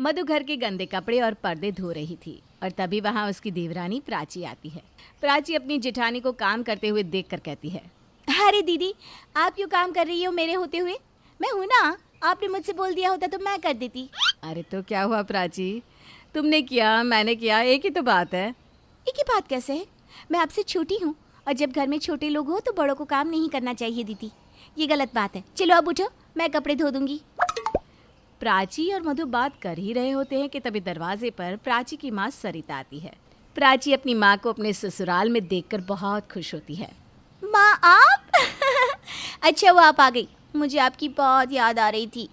मधु घर के गंदे कपड़े और पर्दे धो रही थी और तभी वहाँ उसकी देवरानी प्राची आती है। प्राची अपनी जेठानी को काम करते हुए देखकर कहती है, अरे दीदी, आप क्यों काम कर रही हो मेरे होते हुए? मैं हूँ ना, आपने मुझसे बोल दिया होता तो मैं कर देती। अरे तो क्या हुआ प्राची, तुमने किया मैंने किया, एक ही तो बात है। एक ही बात कैसे है? मैं आपसे छोटी हूँ और जब घर में छोटे लोग हो तो बड़ों को काम नहीं करना चाहिए दीदी, ये गलत बात है। चलो अब उठो, मैं कपड़े धो दूंगी। प्राची और मधु बात कर ही रहे होते हैं कि तभी दरवाजे पर प्राची की माँ सरिता आती है। प्राची अपनी माँ को अपने ससुराल में देखकर बहुत खुश होती है। माँ आप? अच्छा वो आप आ गई, मुझे आपकी बहुत याद आ रही थी।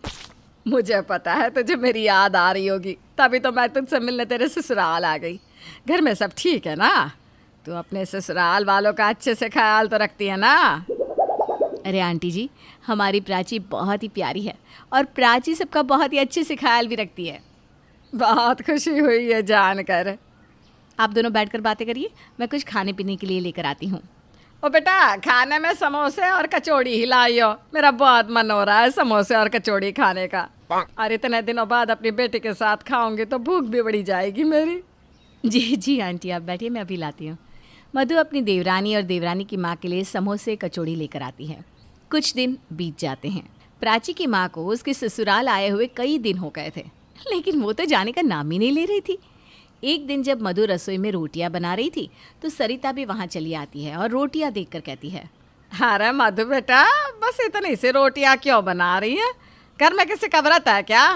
मुझे पता है तुझे मेरी याद आ रही होगी, तभी तो मैं तुझसे मिलने तेरे ससुराल आ गई। घर में सब ठीक है ना? तू अपने ससुराल वालों का अच्छे से ख्याल तो रखती है ना? अरे आंटी जी, हमारी प्राची बहुत ही प्यारी है और प्राची सबका बहुत ही अच्छे से ख्याल भी रखती है। बहुत खुशी हुई है जानकर। आप दोनों बैठकर बातें करिए, मैं कुछ खाने पीने के लिए लेकर आती हूँ। ओ बेटा, खाने में समोसे और कचौड़ी ही लाइयो, मेरा बहुत मन हो रहा है समोसे और कचौड़ी खाने का। और इतने दिनों बाद अपनी बेटी के साथ खाऊंगी तो भूख भी बढ़ी जाएगी मेरी। जी जी आंटी, आप बैठिए, मैं अभी लाती हूँ। मधु अपनी देवरानी और देवरानी की माँ के लिए समोसे कचौड़ी लेकर आती है। कुछ दिन बीत जाते हैं। प्राची की माँ को उसके ससुराल आए हुए कई दिन हो गए थे, लेकिन वो तो जाने का नाम ही नहीं ले रही थी। एक दिन जब मधु रसोई में रोटियां बना रही थी तो सरिता भी वहाँ चली आती है और रोटियां देखकर कहती है, अरे मधु बेटा, बस इतनी सी रोटियां क्यों बना रही है? घर में किसी का व्रत है क्या?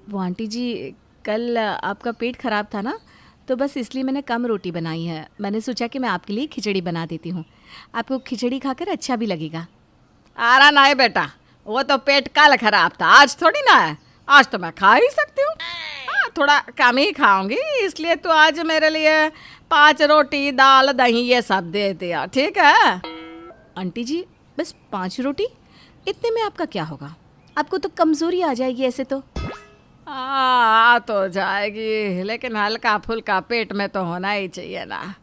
वो आंटी जी, कल आपका पेट खराब था ना, तो बस इसलिए मैंने कम रोटी बनाई है। मैंने सोचा कि मैं आपके लिए खिचड़ी बना देती हूँ, आपको खिचड़ी खाकर अच्छा भी लगेगा। अरे नहीं बेटा, वो तो पेट कल खराब था, आज थोड़ी ना है। आज तो मैं खा ही सकती हूँ, थोड़ा कम ही खाऊंगी, इसलिए तो आज मेरे लिए 5 रोटी दाल दही ये सब दे दिया, ठीक है? आंटी जी, बस 5 रोटी? इतने में आपका क्या होगा? आपको तो कमज़ोरी आ जाएगी ऐसे तो। आ तो जाएगी, लेकिन हल्का फुल्का पेट में तो होना ही चाहिए ना।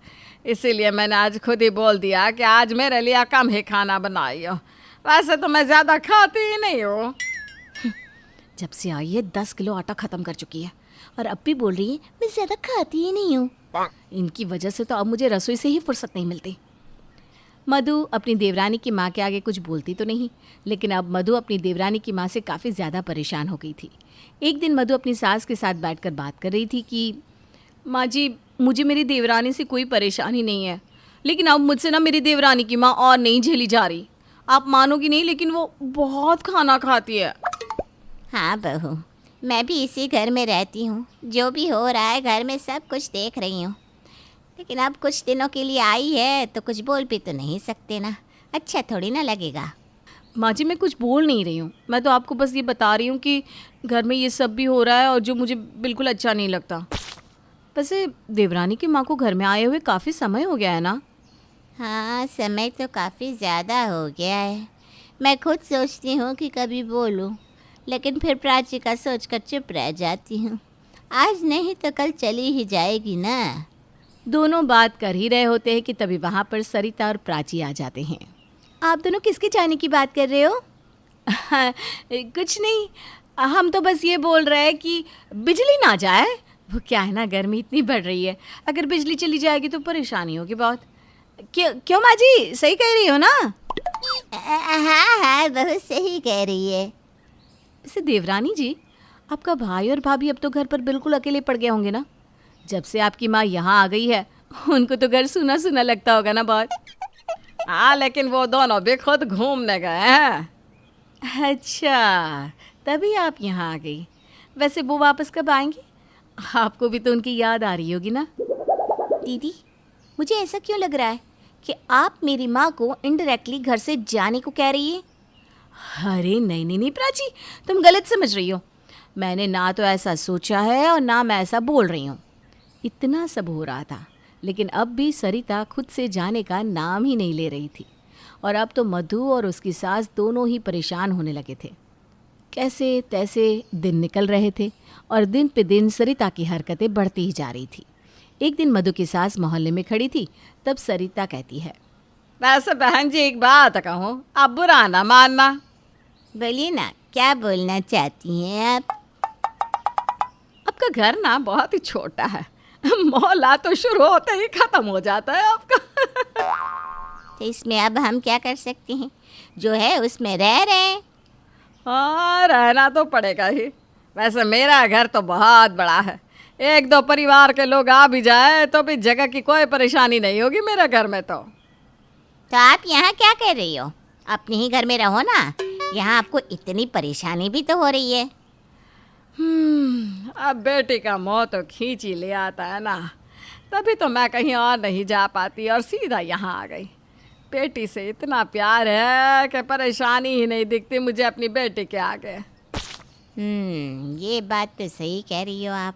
इसीलिए मैंने आज खुद ही बोल दिया कि आज मेरे लिए कम ही खाना बनाइयो। वैसे तो मैं ज़्यादा खाती ही नहीं हूँ। जब से आई है 10 किलो आटा ख़त्म कर चुकी है और अब भी बोल रही है मैं ज़्यादा खाती ही नहीं हूँ। इनकी वजह से तो अब मुझे रसोई से ही फुर्सत नहीं मिलती। मधु अपनी देवरानी की माँ के आगे कुछ बोलती तो नहीं, लेकिन अब मधु अपनी देवरानी की माँ से काफ़ी ज़्यादा परेशान हो गई थी। एक दिन मधु अपनी सास के साथ बैठकर बात कर रही थी कि माँ जी, मुझे मेरी देवरानी से कोई परेशानी नहीं है, लेकिन अब मुझसे ना मेरी देवरानी की माँ और नहीं झेली जा रही। आप मानोगी नहीं, लेकिन वो बहुत खाना खाती है। हाँ बहू, मैं भी इसी घर में रहती हूँ, जो भी हो रहा है घर में सब कुछ देख रही हूँ, लेकिन अब कुछ दिनों के लिए आई है तो कुछ बोल भी तो नहीं सकते ना, अच्छा थोड़ी ना लगेगा। माँ जी, मैं कुछ बोल नहीं रही हूँ, मैं तो आपको बस ये बता रही हूँ कि घर में ये सब भी हो रहा है और जो मुझे बिल्कुल अच्छा नहीं लगता। वैसे देवरानी की माँ को घर में आए हुए काफ़ी समय हो गया है ना? हाँ, समय तो काफ़ी ज़्यादा हो गया है। मैं खुद सोचती हूँ कि कभी बोलूँ, लेकिन फिर प्राची का सोचकर चुप रह जाती हूँ। आज नहीं तो कल चली ही जाएगी ना। दोनों बात कर ही रहे होते हैं कि तभी वहाँ पर सरिता और प्राची आ जाते हैं। आप दोनों किसके जाने की बात कर रहे हो? कुछ नहीं, हम तो बस ये बोल रहे हैं कि बिजली ना जाए। वो क्या है ना, गर्मी इतनी बढ़ रही है, अगर बिजली चली जाएगी तो परेशानी होगी बहुत। क्यों माँ जी, सही कह रही हो ना? हाँ, बहुत सही कह रही है। वैसे देवरानी जी, आपका भाई और भाभी अब तो घर पर बिल्कुल अकेले पड़ गए होंगे ना? जब से आपकी माँ यहाँ आ गई है उनको तो घर सूना सूना लगता होगा ना बहुत। हाँ, लेकिन वो दोनों भी खुद घूमने गए हैं। अच्छा, तभी आप यहाँ आ गई। वैसे वो वापस कब आएंगी? आपको भी तो उनकी याद आ रही होगी ना? दीदी, मुझे ऐसा क्यों लग रहा है कि आप मेरी माँ को इनडायरेक्टली घर से जाने को कह रही है? अरे नहीं नहीं नहीं प्राची, तुम गलत समझ रही हो। मैंने ना तो ऐसा सोचा है और ना मैं ऐसा बोल रही हूँ। इतना सब हो रहा था, लेकिन अब भी सरिता खुद से जाने का नाम ही नहीं ले रही थी और अब तो मधु और उसकी सास दोनों ही परेशान होने लगे थे। कैसे तैसे दिन निकल रहे थे और दिन पे दिन सरिता की हरकतें बढ़ती ही जा रही थी। एक दिन मधु की सास मोहल्ले में खड़ी थी, तब सरिता कहती है, वैसे बहन जी एक बात कहूँ, अब बुरा ना मानना। बोलिए ना, क्या बोलना चाहती हैं आप? आपका घर ना बहुत ही छोटा है, मोहल्ला तो शुरू होते ही खत्म हो जाता है आपका। तो इसमें अब हम क्या कर सकते हैं? जो है उसमें रह रहे हैं। हाँ, रहना तो पड़ेगा ही। वैसे मेरा घर तो बहुत बड़ा है, एक दो परिवार के लोग आ भी जाए तो भी जगह की कोई परेशानी नहीं होगी मेरे घर में तो। आप यहाँ क्या कर रही हो? अपने ही घर में रहो ना, यहाँ आपको इतनी परेशानी भी तो हो रही है। अब बेटी का मोह तो खींच ही ले आता है ना, तभी तो मैं कहीं और नहीं जा पाती और सीधा यहाँ आ गई। बेटी से इतना प्यार है कि परेशानी ही नहीं दिखती मुझे अपनी बेटी के आगे। ये बात तो सही कह रही हो आप।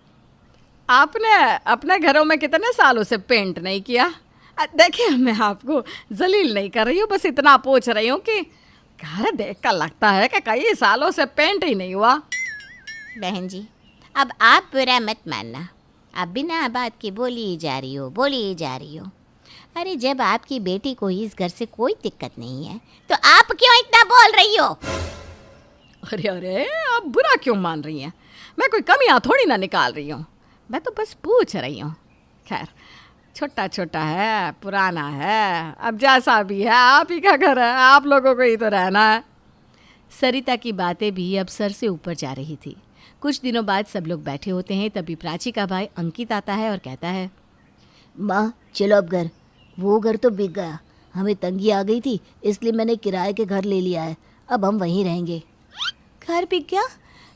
आपने अपने घरों में कितने सालों से पेंट नहीं किया? देखिए, मैं आपको जलील नहीं कर रही हूँ, बस इतना पूछ रही हूँ कि घर देख कर लगता है कि कई सालों से पेंट ही नहीं हुआ। बहन जी, अब आप बुरा मत मानना, आप बिना बात के बोली ही जा रही हो। अरे जब आपकी बेटी को इस घर से कोई दिक्कत नहीं है तो आप क्यों इतना बोल रही हो? अरे अरे, आप बुरा क्यों मान रही हैं? मैं कोई कमियां थोड़ी ना निकाल रही हूँ, मैं तो बस पूछ रही हूँ। खैर, छोटा छोटा है, पुराना है, अब जैसा भी है आप ही का घर है, आप लोगों को ही तो रहना है। सरिता की बातें भी अब सर से ऊपर जा रही थी। कुछ दिनों बाद सब लोग बैठे होते हैं, तभी प्राची का भाई अंकित आता है और कहता है, माँ चलो अब घर, वो घर तो बिक गया, हमें तंगी आ गई थी इसलिए मैंने किराए के घर ले लिया है, अब हम वहीं रहेंगे। घर बिक गया?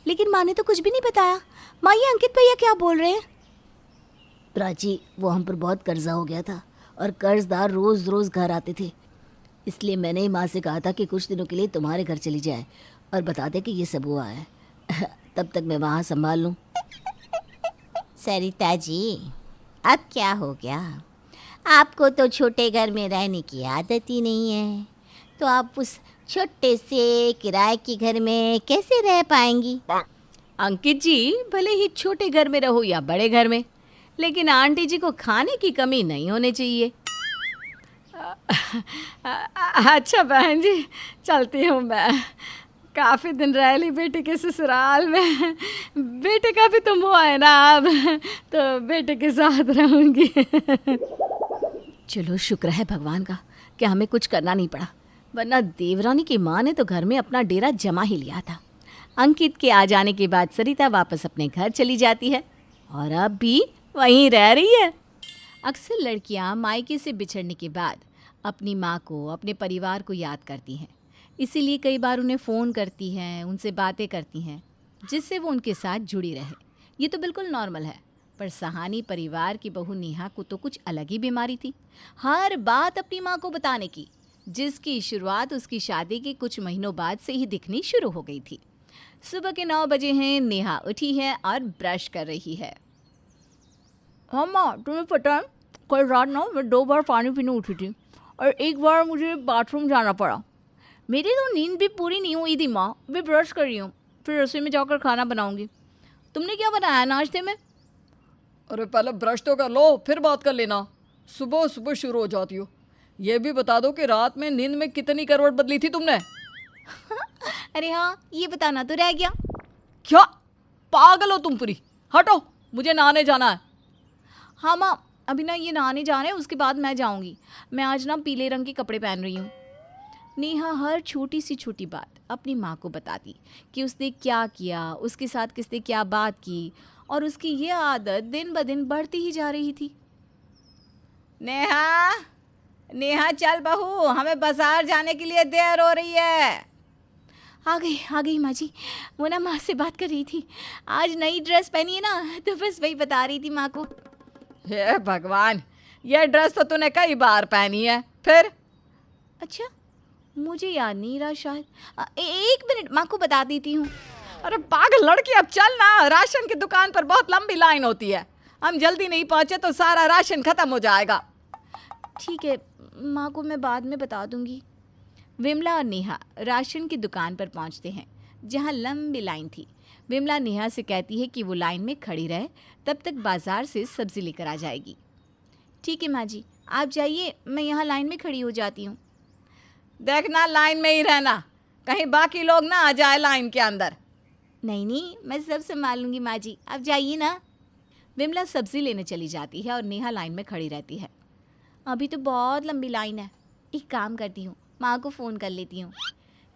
लेकिन माँ ने तो कुछ भी नहीं बताया। माँ, ये अंकित भैया क्या बोल रहे हैं? प्राची, वो हम पर बहुत कर्जा हो गया था और कर्जदार रोज़ रोज़ घर आते थे, इसलिए मैंने ही माँ से कहा था कि कुछ दिनों के लिए तुम्हारे घर चली जाए और बता दे कि ये सब हुआ है। तब तक मैं वहाँ संभाल लूँ। सरिता जी, अब क्या हो गया? आपको तो छोटे घर में रहने की आदत ही नहीं है, तो आप उस छोटे से किराए के घर में कैसे रह पाएंगी? अंकित जी, भले ही छोटे घर में रहो या बड़े घर में, लेकिन आंटी जी को खाने की कमी नहीं होनी चाहिए। अच्छा बहन जी, चलती हूँ मैं। काफ़ी दिन रह ली बेटी के ससुराल में, बेटे का भी तो मोह है ना अब, तो बेटे के साथ रहूँगी। चलो, शुक्र है भगवान का कि हमें कुछ करना नहीं पड़ा, वरना देवरानी की माँ ने तो घर में अपना डेरा जमा ही लिया था। अंकित के आ जाने के बाद सरिता वापस अपने घर चली जाती है और अब भी वहीं रह रही है। अक्सर लड़कियां मायके से बिछड़ने के बाद अपनी माँ को, अपने परिवार को याद करती हैं, इसीलिए कई बार उन्हें फ़ोन करती हैं, उनसे बातें करती हैं, जिससे वो उनके साथ जुड़ी रहे। ये तो बिल्कुल नॉर्मल है, पर सहानी परिवार की बहू नेहा को तो कुछ अलग ही बीमारी थी, हर बात अपनी माँ को बताने की, जिसकी शुरुआत उसकी शादी के कुछ महीनों बाद से ही दिखनी शुरू हो गई थी। सुबह के 9 बजे हैं, नेहा उठी है और ब्रश कर रही है। हाँ माँ, तुम्हें पता है कल रात ना मैं 2 बार पानी पीने उठी थी और एक बार मुझे बाथरूम जाना पड़ा। मेरी तो नींद भी पूरी नहीं हुई थी माँ, मैं ब्रश कर रही हूँ, फिर रसोई में जाकर खाना बनाऊँगी। तुमने क्या बनाया नाश्ते में? अरे पहले ब्रश तो कर लो, फिर बात कर लेना। सुबह सुबह शुरू हो जाती हो। ये भी बता दो कि रात में नींद में कितनी करवट बदली थी तुमने? अरे हाँ, ये बताना तो रह गया। क्या पागल हो तुम पूरी? हटो, मुझे नहाने जाना है। हाँ माँ, अभी ना ये नहाने जा रहे हैं, उसके बाद मैं जाऊँगी। मैं आज ना पीले रंग के कपड़े पहन रही हूँ। नेहा हर छोटी सी छोटी बात अपनी माँ को बताती कि उसने क्या किया, उसके साथ किसने क्या बात की, और उसकी ये आदत दिन ब दिन बढ़ती ही जा रही थी। नेहा, नेहा चल बहू, हमें बाजार जाने के लिए देर हो रही है। आ गई माँ जी। वो ना माँ से बात कर रही थी, आज नई ड्रेस पहनी है ना, तो बस वही बता रही थी माँ को। हे भगवान, ये ड्रेस तो तूने कई बार पहनी है। फिर? अच्छा, मुझे याद नहीं रहा शायद। एक मिनट, माँ को बता देती हूँ। अरे पागल लड़की, अब चल ना, राशन की दुकान पर बहुत लंबी लाइन होती है, हम जल्दी नहीं पहुँचे तो सारा राशन खत्म हो जाएगा। ठीक है, माँ को मैं बाद में बता दूँगी। विमला और नेहा राशन की दुकान पर पहुँचते हैं, जहाँ लंबी लाइन थी। विमला नेहा से कहती है कि वो लाइन में खड़ी रहे, तब तक बाज़ार से सब्ज़ी लेकर आ जाएगी। ठीक है माँ जी, आप जाइए, मैं यहाँ लाइन में खड़ी हो जाती हूँ। देखना लाइन में ही रहना, कहीं बाकी लोग ना आ जाए लाइन के अंदर। नहीं नहीं, मैं सब संभाल लूँगी माँ जी, आप जाइए ना। विमला सब्जी लेने चली जाती है और नेहा लाइन में खड़ी रहती है। अभी तो बहुत लंबी लाइन है, एक काम करती हूँ, माँ को फ़ोन कर लेती हूँ।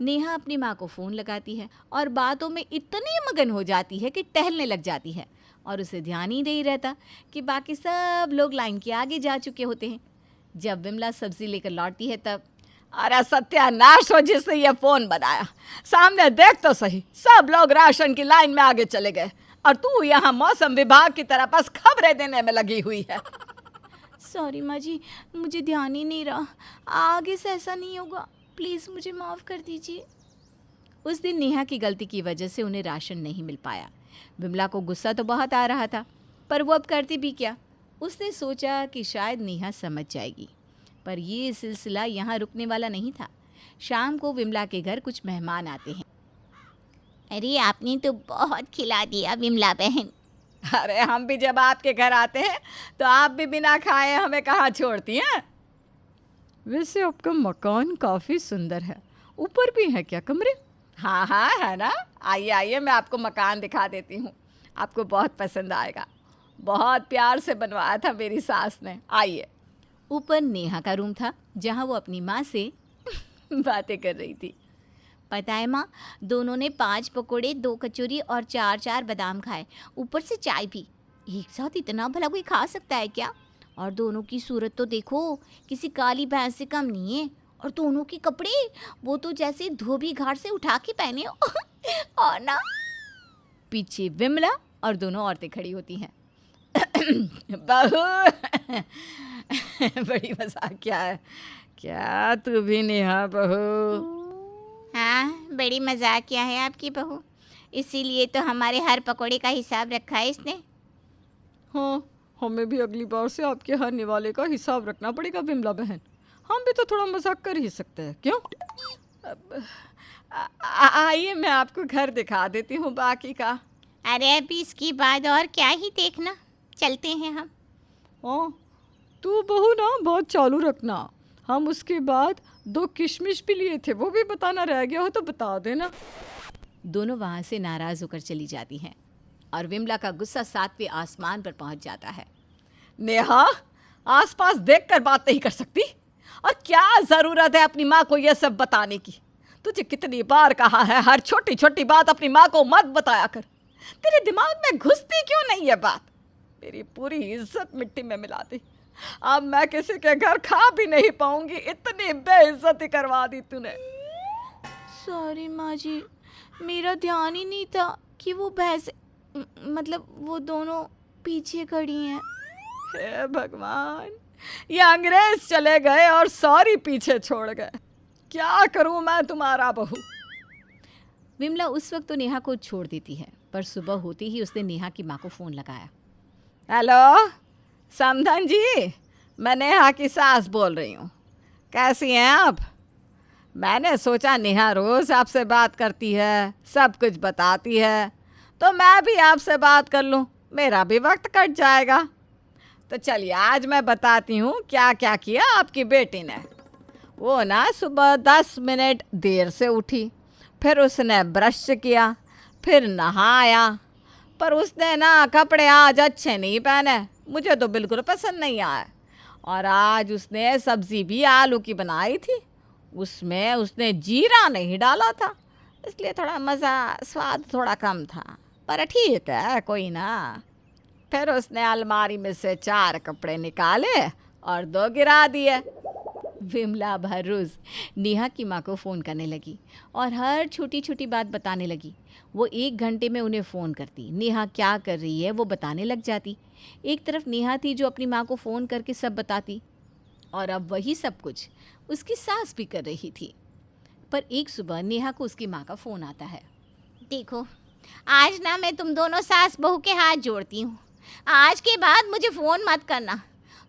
नेहा अपनी माँ को फ़ोन लगाती है और बातों में इतनी मगन हो जाती है कि टहलने लग जाती है और उसे ध्यान ही नहीं रहता कि बाकी सब लोग लाइन के आगे जा चुके होते हैं। जब विमला सब्जी लेकर लौटती है तब, अरे सत्यानाश हो जिसने ये फोन बनाया, सामने देख तो सही, सब लोग राशन की लाइन में आगे चले गए और तू यहाँ मौसम विभाग की तरह बस खबरें देने में लगी हुई है। सॉरी माँ जी, मुझे ध्यान ही नहीं रहा, आगे से ऐसा नहीं होगा, प्लीज़ मुझे माफ़ कर दीजिए। उस दिन नेहा की गलती की वजह से उन्हें राशन नहीं मिल पाया। विमला को गुस्सा तो बहुत आ रहा था, पर वो अब करती भी क्या। उसने सोचा कि शायद नेहा समझ जाएगी, पर ये सिलसिला यहाँ रुकने वाला नहीं था। शाम को विमला के घर कुछ मेहमान आते हैं। अरे आपने तो बहुत खिला दिया विमला बहन। अरे हम भी जब आपके घर आते हैं तो आप भी बिना खाए हमें कहाँ छोड़ती हैं। वैसे आपका मकान काफ़ी सुंदर है, ऊपर भी है क्या कमरे? हाँ हाँ है ना, आइए आइए, मैं आपको मकान दिखा देती हूँ, आपको बहुत पसंद आएगा। बहुत प्यार से बनवाया था मेरी सास ने, आइए। ऊपर नेहा का रूम था जहाँ वो अपनी माँ से बातें कर रही थी। पता है माँ, दोनों ने 5 पकोड़े, 2 कचौरी और 4 बादाम खाए, ऊपर से चाय भी। एक साथ इतना भला कोई खा सकता है क्या? और दोनों की सूरत तो देखो, किसी काली भैंस से कम नहीं है। और दोनों के कपड़े, वो तो जैसे धोबी घाट से उठा के पहने हो। और ना, पीछे विमला और दोनों औरतें खड़ी होती हैं। बहू बड़ी मजाक क्या है, क्या तू भी नेहा बहू? हाँ, बड़ी मजाकिया है आपकी बहू, इसीलिए तो हमारे हर पकोड़े का हिसाब रखा है इसने। हाँ, हमें भी अगली बार से आपके हर निवाले का हिसाब रखना पड़ेगा विमला बहन। हम भी तो थोड़ा मजाक कर ही सकते हैं, क्यों? आइए मैं आपको घर दिखा देती हूँ बाकी का। अरे अभी इसकी बाद और क्या ही देखना, चलते हैं हम। हाँ, तू बहू ना बहुत चालू रखना। हम उसके बाद 2 किशमिश भी लिए थे, वो भी बताना रह गया हो तो बता देना। दोनों वहाँ से नाराज़ होकर चली जाती हैं और विमला का गुस्सा 7वें आसमान पर पहुँच जाता है। नेहा, आसपास देखकर बात नहीं कर सकती? और क्या ज़रूरत है अपनी माँ को यह सब बताने की? तुझे कितनी बार कहा है हर छोटी छोटी बात अपनी माँ को मत बताया कर। तेरे दिमाग में घुसती क्यों नहीं ये बात? मेरी पूरी इज्जत मिट्टी में मिला दी। अब मैं किसी के घर खा भी नहीं पाऊंगी, इतनी बेइज्जती करवा दी तूने। सॉरी माँ जी, मेरा ध्यान ही नहीं था कि वो भैंस, मतलब वो दोनों पीछे खड़ी हैं। हे भगवान, ये अंग्रेज चले गए और सॉरी पीछे छोड़ गए। क्या करूं मैं तुम्हारा बहू? विमला उस वक्त तो नेहा को छोड़ देती है, पर सुबह होते ही उसने नेहा की माँ को फ़ोन लगाया। हेलो समधन जी, मैं नेहा की सास बोल रही हूँ। कैसी हैं आप? मैंने सोचा नेहा रोज़ आपसे बात करती है, सब कुछ बताती है, तो मैं भी आपसे बात कर लूँ, मेरा भी वक्त कट जाएगा। तो चलिए आज मैं बताती हूँ क्या क्या किया आपकी बेटी ने। वो ना सुबह 10 मिनट देर से उठी, फिर उसने ब्रश किया, फिर नहाया, पर उसने ना कपड़े आज अच्छे नहीं पहने, मुझे तो बिल्कुल पसंद नहीं आया। और आज उसने सब्ज़ी भी आलू की बनाई थी, उसमें उसने जीरा नहीं डाला था, इसलिए थोड़ा मज़ा, स्वाद थोड़ा कम था, पर ठीक है कोई ना। फिर उसने अलमारी में से 4 कपड़े निकाले और 2 गिरा दिए। विमला हर रोज़ नेहा की माँ को फ़ोन करने लगी और हर छोटी छोटी बात बताने लगी। वो 1 घंटे में उन्हें फ़ोन करती, नेहा क्या कर रही है वो बताने लग जाती। एक तरफ नेहा थी जो अपनी माँ को फ़ोन करके सब बताती, और अब वही सब कुछ उसकी सास भी कर रही थी। पर एक सुबह नेहा को उसकी माँ का फ़ोन आता है। देखो, आज ना मैं तुम दोनों सास बहू के हाथ जोड़ती हूँ, आज के बाद मुझे फ़ोन मत करना।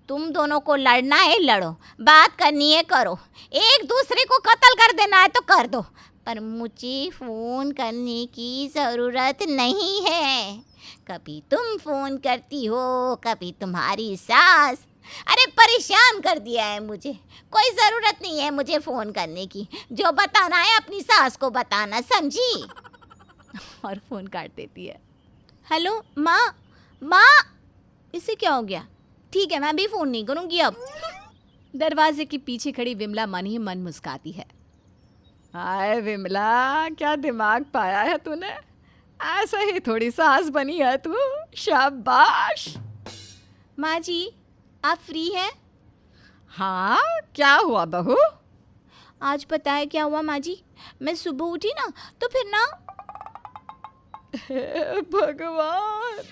तुम दोनों को लड़ना है लड़ो, बात करनी है करो, एक दूसरे को कत्ल कर देना है तो कर दो, पर मुझे फ़ोन करने की ज़रूरत नहीं है। कभी तुम फ़ोन करती हो, कभी तुम्हारी सास। अरे परेशान कर दिया है मुझे, कोई ज़रूरत नहीं है मुझे फ़ोन करने की। जो बताना है अपनी सास को बताना, समझी? और फ़ोन काट देती है। हेलो माँ, माँ, इसे क्या हो गया? ठीक है, मैं भी फ़ोन नहीं करूँगी अब। दरवाजे के पीछे खड़ी विमला मन ही मन मुस्काती है। हाय विमला, क्या दिमाग पाया है तूने। ऐसे ही थोड़ी सास बनी है तू। शाबाश। माँ जी, आप फ्री हैं? हाँ, क्या हुआ बहू? आज पता है क्या हुआ माँ जी? मैं सुबह उठी ना, तो फिर ना हे भगवान,